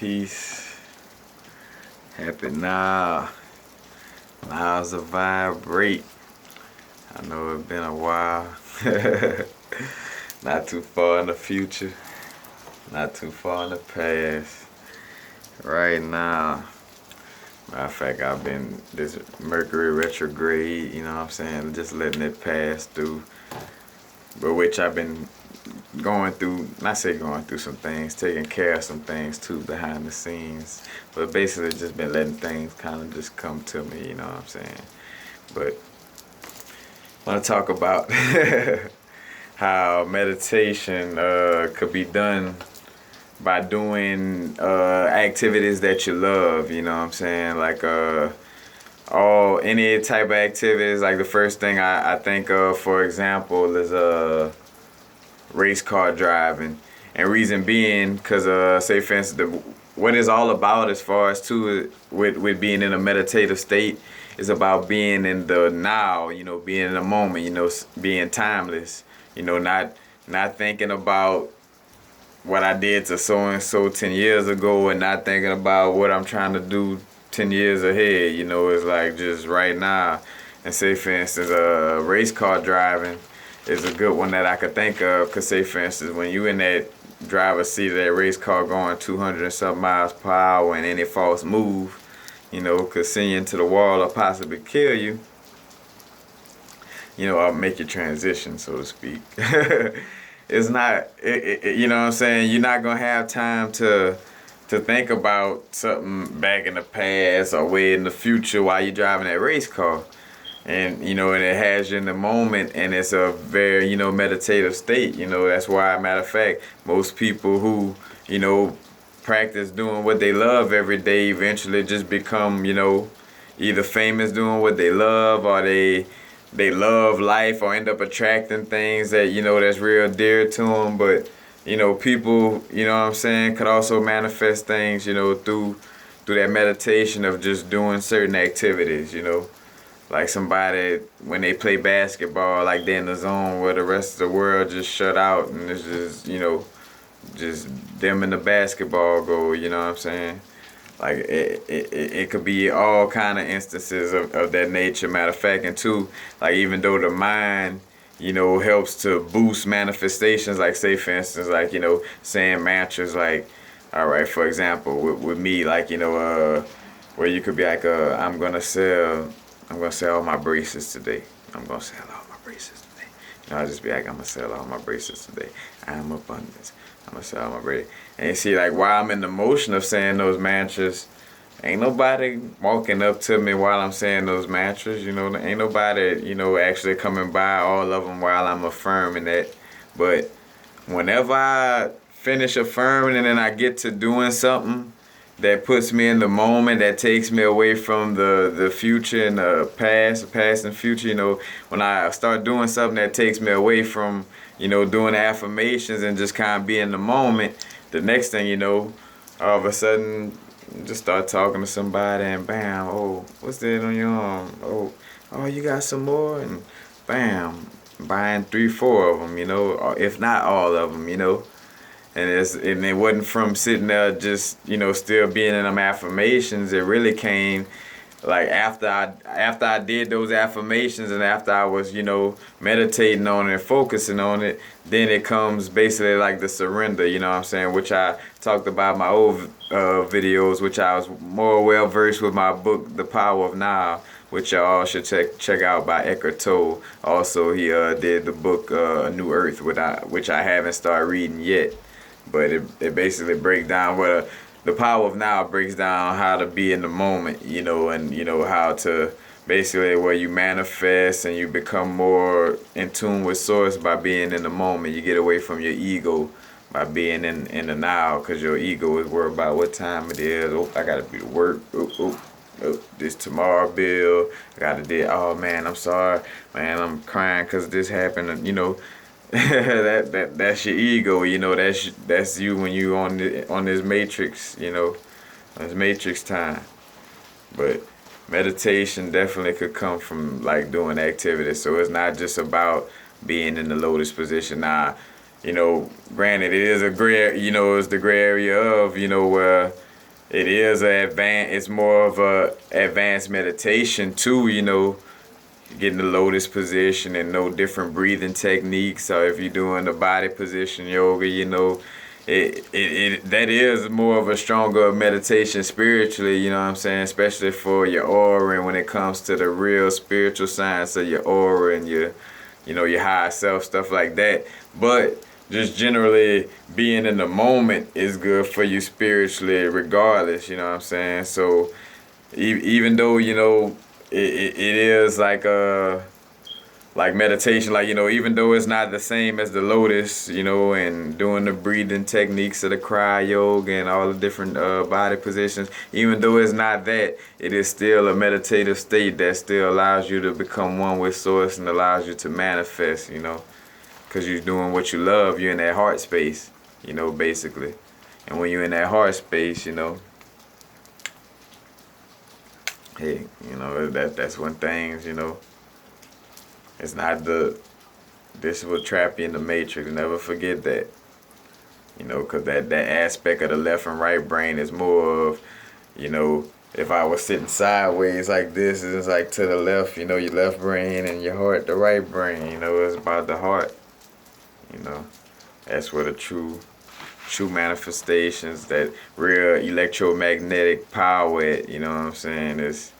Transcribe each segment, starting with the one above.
peace. Happy now. Now's a vibrate. I know it's been a while. Not too far in the future. Not too far in the past. Right now. Matter of fact, I've been this Mercury retrograde, you know what I'm saying? Just letting it pass through. But which I've been going through, not say going through some things, taking care of some things too behind the scenes. But basically just been letting things kind of just come to me, you know what I'm saying? But I want to talk about how meditation could be done by doing activities that you love, you know what I'm saying? Like any type of activities. Like the first thing I think of, for example, is race car driving. And reason being, because say for instance, what it's all about as far as too with being in a meditative state is about being in the now, you know, being in the moment, you know, being timeless, you know, not thinking about what I did to so and so 10 years ago and not thinking about what I'm trying to do 10 years ahead. You know, it's like just right now. And say for instance, race car driving is a good one that I could think of. Cause say for instance, when you in that driver's seat of that race car going 200 and something miles per hour and any false move, you know, could send you into the wall or possibly kill you. You know, or make your transition, so to speak. It's not, you know what I'm saying? You're not going to have time to think about something back in the past or way in the future while you're driving that race car. And, you know, and it has you in the moment, and it's a very, you know, meditative state. You know, that's why, matter of fact, most people who, you know, practice doing what they love every day eventually just become, you know, either famous doing what they love or they love life or end up attracting things that, you know, that's real dear to them. But, you know, people, you know what I'm saying, could also manifest things, you know, through that meditation of just doing certain activities, you know. Like somebody, when they play basketball, like they're in the zone where the rest of the world just shut out and it's just, you know, just them and the basketball goal, you know what I'm saying? Like it could be all kind of instances of that nature. Matter of fact, and two, like even though the mind, you know, helps to boost manifestations, like say for instance, like, you know, saying mantras like, all right, for example, with me, like, you know, where you could be like, I'm gonna sell all my braces today. I'm gonna sell all my braces today. You know, I'll just be like, I'm gonna sell all my braces today. I am abundance. I'm gonna sell all my braces. And you see, like, while I'm in the motion of saying those mantras, ain't nobody walking up to me while I'm saying those mantras. You know, ain't nobody, you know, actually coming by all of them while I'm affirming that. But whenever I finish affirming and then I get to doing something that puts me in the moment, that takes me away from the future and the past and future, you know, when I start doing something that takes me away from, you know, doing affirmations and just kind of be in the moment, the next thing you know, all of a sudden, just start talking to somebody and bam, oh, what's that on your arm? Oh, you got some more? And bam, buying 3, 4 of them, you know, or if not all of them, you know. And it wasn't from sitting there just, you know, still being in them affirmations. It really came like after I did those affirmations and after I was, you know, meditating on it and focusing on it, then it comes basically like the surrender, you know what I'm saying, which I talked about in my old videos, which I was more well versed with my book, The Power of Now, which y'all should check out by Eckhart Tolle. Also, he did the book A New Earth, which I haven't started reading yet. But it basically breaks down what the power of now breaks down how to be in the moment, you know, and, you know, how to basically where you manifest and you become more in tune with source by being in the moment. You get away from your ego by being in the now, because your ego is worried about what time it is. Oh, I got to be to work. Oh, this tomorrow bill. I got to do. Oh, man, I'm sorry. Man, I'm crying because this happened, you know. that's your ego, you know. That's you when you on this matrix, you know, this matrix time. But meditation definitely could come from like doing activities. So it's not just about being in the lotus position. Now, you know, granted, it is a gray, you know, it's the gray area of, you know, where it is it's more of a advanced meditation too, you know, getting the lotus position and know different breathing techniques. So if you're doing the body position yoga, you know, that is more of a stronger meditation spiritually, you know what I'm saying, especially for your aura and when it comes to the real spiritual science of your aura and your, you know, your higher self, stuff like that. But just generally being in the moment is good for you spiritually regardless, you know what I'm saying? So even though, you know, it is like meditation, like, you know, even though it's not the same as the lotus, you know, and doing the breathing techniques of the cry yoga and all the different body positions, even though it's not that, it is still a meditative state that still allows you to become one with source and allows you to manifest, you know, because you're doing what you love. You're in that heart space, you know, basically. And when you're in that heart space, you know, hey, you know, that's when things, you know, it's not this will trap you in the matrix. Never forget that. You know, because that aspect of the left and right brain is more of, you know, if I was sitting sideways like this, it's like to the left, you know, your left brain, and your heart, the right brain, you know, it's about the heart. You know, that's where the true manifestations, that real electromagnetic power at, you know what I'm saying, is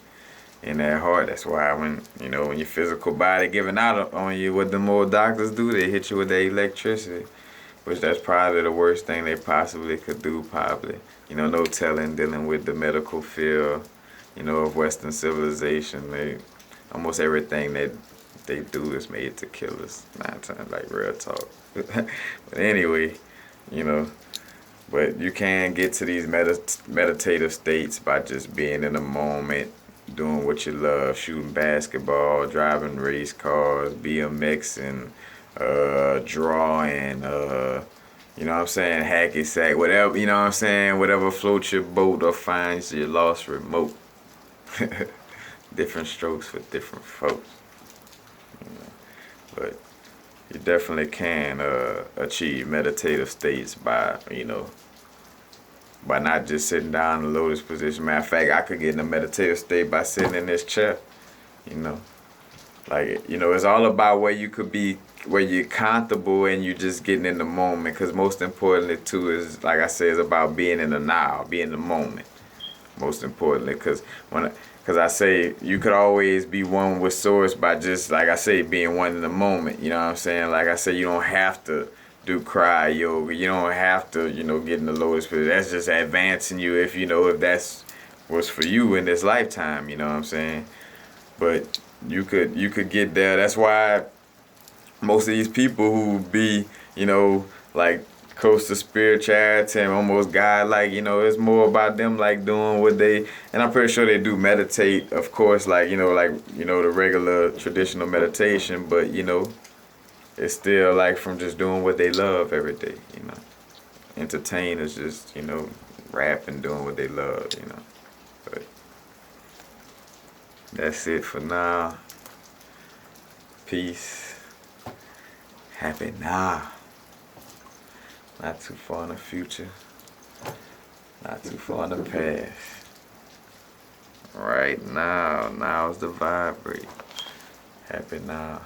in that heart. That's why when, you know, when your physical body giving out on you, what the more doctors do, they hit you with that electricity, which that's probably the worst thing they possibly could do, probably. You know, no telling, dealing with the medical field, you know, of Western civilization. They, almost everything that they do is made to kill us, 9 times, like real talk. But anyway, you know, but you can get to these meditative states by just being in the moment, doing what you love, shooting basketball, driving race cars, BMXing, drawing, you know what I'm saying, hacky sack, whatever, you know what I'm saying, whatever floats your boat or finds your lost remote. Different strokes for different folks. You know? But you definitely can achieve meditative states by, you know, by not just sitting down in the lotus position. Matter of fact, I could get in a meditative state by sitting in this chair, you know. Like, you know, it's all about where you could be, where you're comfortable and you're just getting in the moment. Because most importantly, too, is, like I said, it's about being in the now, being in the moment. Most importantly, because I say you could always be one with source by just, like I say, being one in the moment. You know what I'm saying? Like I say, you don't have to do cry yoga. You don't have to, you know, get in the lotus position. That's just advancing you if, you know, if that's what's for you in this lifetime. You know what I'm saying? But you could get there. That's why most of these people who be, you know, like close to spirituality and almost God, like, you know, it's more about them like doing what they, and I'm pretty sure they do meditate, of course, like, you know, the regular traditional meditation, but, you know, it's still like from just doing what they love every day, you know. Entertainers just, you know, rapping, doing what they love, you know. But that's it for now. Peace. Happy now. Not too far in the future. Not too far in the past. Right now. Now's the vibrate. Happy now.